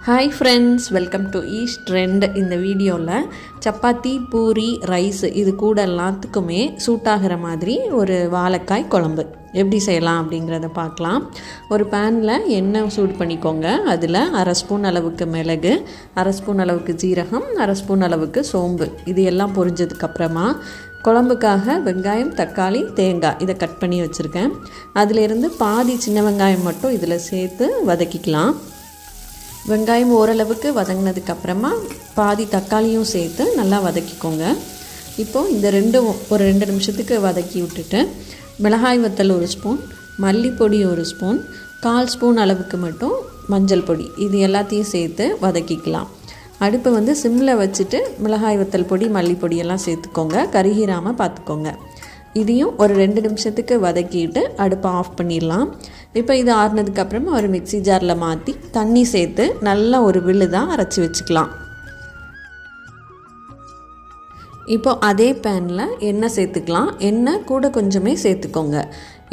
Hi friends, welcome to East Trend. இந்த வீடியோவில் chapati puri rice இது கூட எல்லாத்துக்குமே சூட் ஆகிற மாதிரி ஒரு வாழைக்காய் குழம்பு எப்படி செய்யலாம் அப்படிங்கிறத பார்க்கலாம். ஒரு பேனில் எண்ணெய் சூடு பண்ணிக்கோங்க. அதில் அரை ஸ்பூன் அளவுக்கு மிளகு, அரை ஸ்பூன் அளவுக்கு ஜீரகம், அரை ஸ்பூன் அளவுக்கு சோம்பு இது எல்லாம் பொரிஞ்சதுக்கப்புறமா குழம்புக்காக வெங்காயம், தக்காளி, தேங்காய் இதை கட் பண்ணி வச்சுருக்கேன். அதிலிருந்து பாதி சின்ன வெங்காயம் மட்டும் இதில் சேர்த்து வதக்கிக்கலாம். வெங்காயம் ஓரளவுக்கு வதங்கினதுக்கப்புறமா பாதி தக்காளியும் சேர்த்து நல்லா வதக்கிக்கோங்க. இப்போது இந்த ஒரு 2 நிமிஷத்துக்கு வதக்கி விட்டுட்டு மிளகாய் வத்தல் 1 ஸ்பூன், மல்லிப்பொடி 1 ஸ்பூன், 1/4 ஸ்பூன் அளவுக்கு மட்டும் மஞ்சள் பொடி இது எல்லாத்தையும் சேர்த்து வதக்கிக்கலாம். அடுப்பை சிம்மில் வச்சுட்டு மிளகாய் வத்தல் பொடி, மல்லிப்பொடி எல்லாம் சேர்த்துக்கோங்க. கருகிராமல் பார்த்துக்கோங்க. இதையும் ஒரு 2 நிமிஷத்துக்கு வதக்கிட்டு அடுப்பை ஆஃப் பண்ணிடலாம். இப்போ இது ஆறுனதுக்கப்புறமா ஒரு மிக்சி ஜாரில் மாற்றி தண்ணி சேர்த்து நல்லா ஒரு விழுதாக அரைச்சி வச்சுக்கலாம். இப்போ அதே பேனில் எண்ணெய் சேர்த்துக்கலாம். எண்ணெய் கூட கொஞ்சமே சேர்த்துக்கோங்க.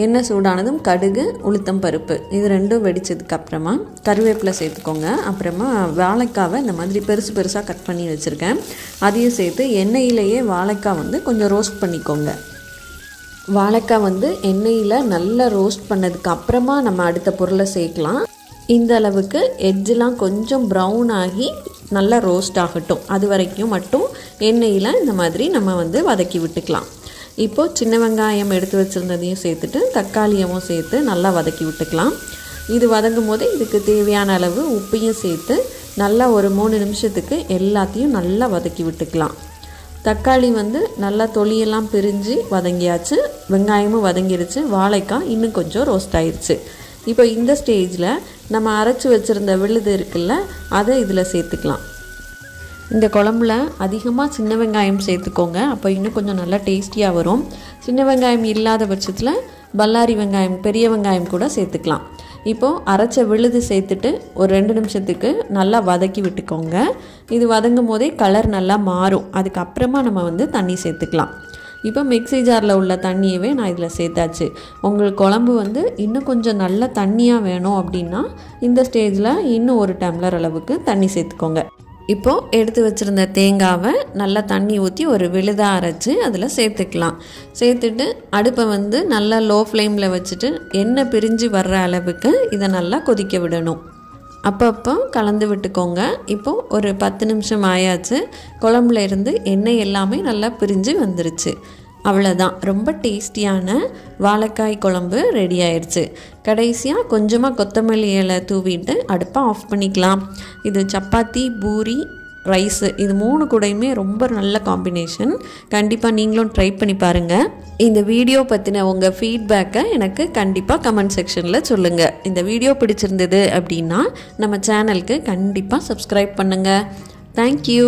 எண்ணெய் சூடானதும் கடுகு, உளுத்தம் பருப்பு இது ரெண்டும் வெடித்ததுக்கப்புறமா கருவேப்பிலை சேர்த்துக்கோங்க. அப்புறமா வாழைக்காவை இந்த மாதிரி பெருசு பெருசாக கட் பண்ணி வச்சுருக்கேன். அதையும் சேர்த்து எண்ணெயிலேயே வாழைக்காய் கொஞ்சம் ரோஸ்ட் பண்ணிக்கோங்க. வாழைக்காய் எண்ணெயில் நல்லா ரோஸ்ட் பண்ணதுக்கு அப்புறமா நம்ம அடுத்த பொருளை சேர்க்கலாம். இந்த அளவுக்கு எட்ஜெலாம் கொஞ்சம் ப்ரௌன் ஆகி நல்லா ரோஸ்ட் ஆகட்டும். அது வரைக்கும் மட்டும் எண்ணெயில் இந்த மாதிரி நம்ம வதக்கி விட்டுக்கலாம். இப்போது சின்ன வெங்காயம் எடுத்து வச்சுருந்ததையும் சேர்த்துட்டு தக்காளியவும் சேர்த்து நல்லா வதக்கி விட்டுக்கலாம். இது வதங்கும் போது இதுக்கு தேவையான அளவு உப்பையும் சேர்த்து நல்லா ஒரு 3 நிமிஷத்துக்கு எல்லாத்தையும் நல்லா வதக்கி விட்டுக்கலாம். தக்காளி நல்லா தொலியெல்லாம் பிரிஞ்சு வதங்கியாச்சு, வெங்காயமும் வதங்கிடுச்சு, வாழைக்காய் இன்னும் கொஞ்சம் ரோஸ்ட் ஆயிடுச்சு. இப்போ இந்த ஸ்டேஜில் நம்ம அரைச்சி வச்சுருந்த விழுது இருக்குல்ல, அதை இதில் சேர்த்துக்கலாம். இந்த குழம்புல அதிகமாக சின்ன வெங்காயம் சேர்த்துக்கோங்க. அப்போ இன்னும் கொஞ்சம் நல்லா டேஸ்டியாக வரும். சின்ன வெங்காயம் இல்லாத பட்சத்தில் பல்லாரி வெங்காயம், பெரிய வெங்காயம் கூட சேர்த்துக்கலாம். இப்போது அரைச்ச விழுது சேர்த்துட்டு ஒரு 2 நிமிஷத்துக்கு நல்லா வதக்கி விட்டுக்கோங்க. இது வதங்கும் போதே கலர் நல்லா மாறும். அதுக்கப்புறமா நம்ம தண்ணி சேர்த்துக்கலாம். இப்போ மிக்ஸி ஜாரில் உள்ள தண்ணியவே நான் இதில் சேர்த்தாச்சு. உங்களுக்கு குழம்பு இன்னும் கொஞ்சம் நல்லா தண்ணியாக வேணும் அப்படின்னா இந்த ஸ்டேஜில் இன்னும் 1 டம்ளர் அளவுக்கு தண்ணி சேர்த்துக்கோங்க. இப்போது எடுத்து வச்சுருந்த தேங்காவை நல்லா தண்ணி ஊற்றி ஒரு விழுதாக அரைச்சி அதில் சேர்த்துக்கலாம். சேர்த்துட்டு அடுப்பை நல்லா லோ ஃப்ளேமில் வச்சுட்டு எண்ணெய் பிரிஞ்சு வர்ற அளவுக்கு இதை நல்லா கொதிக்க விடணும். அப்பப்போ கலந்து விட்டுக்கோங்க. இப்போது ஒரு 10 நிமிஷம் ஆயாச்சு. குழம்புல இருந்து எண்ணெய் எல்லாமே நல்லா பிரிஞ்சு வந்துருச்சு. அவ்வளோதான், ரொம்ப டேஸ்டியான வாழைக்காய் குழம்பு ரெடி ஆயிடுச்சு. கடைசியாக கொஞ்சமாக கொத்தமல்லி இலை தூவிட்டு அடுப்பை ஆஃப் பண்ணிக்கலாம். இது சப்பாத்தி, பூரி, ரைஸு இது 3 கூடையுமே ரொம்ப நல்ல காம்பினேஷன். கண்டிப்பாக நீங்களும் ட்ரை பண்ணி பாருங்கள். இந்த வீடியோ பற்றின உங்கள் ஃபீட்பேக்கை எனக்கு கண்டிப்பாக கமெண்ட் செக்ஷனில் சொல்லுங்கள். இந்த வீடியோ பிடிச்சிருந்தது அப்படின்னா நம்ம சேனலுக்கு கண்டிப்பாக சப்ஸ்கிரைப் பண்ணுங்கள். தேங்க்யூ.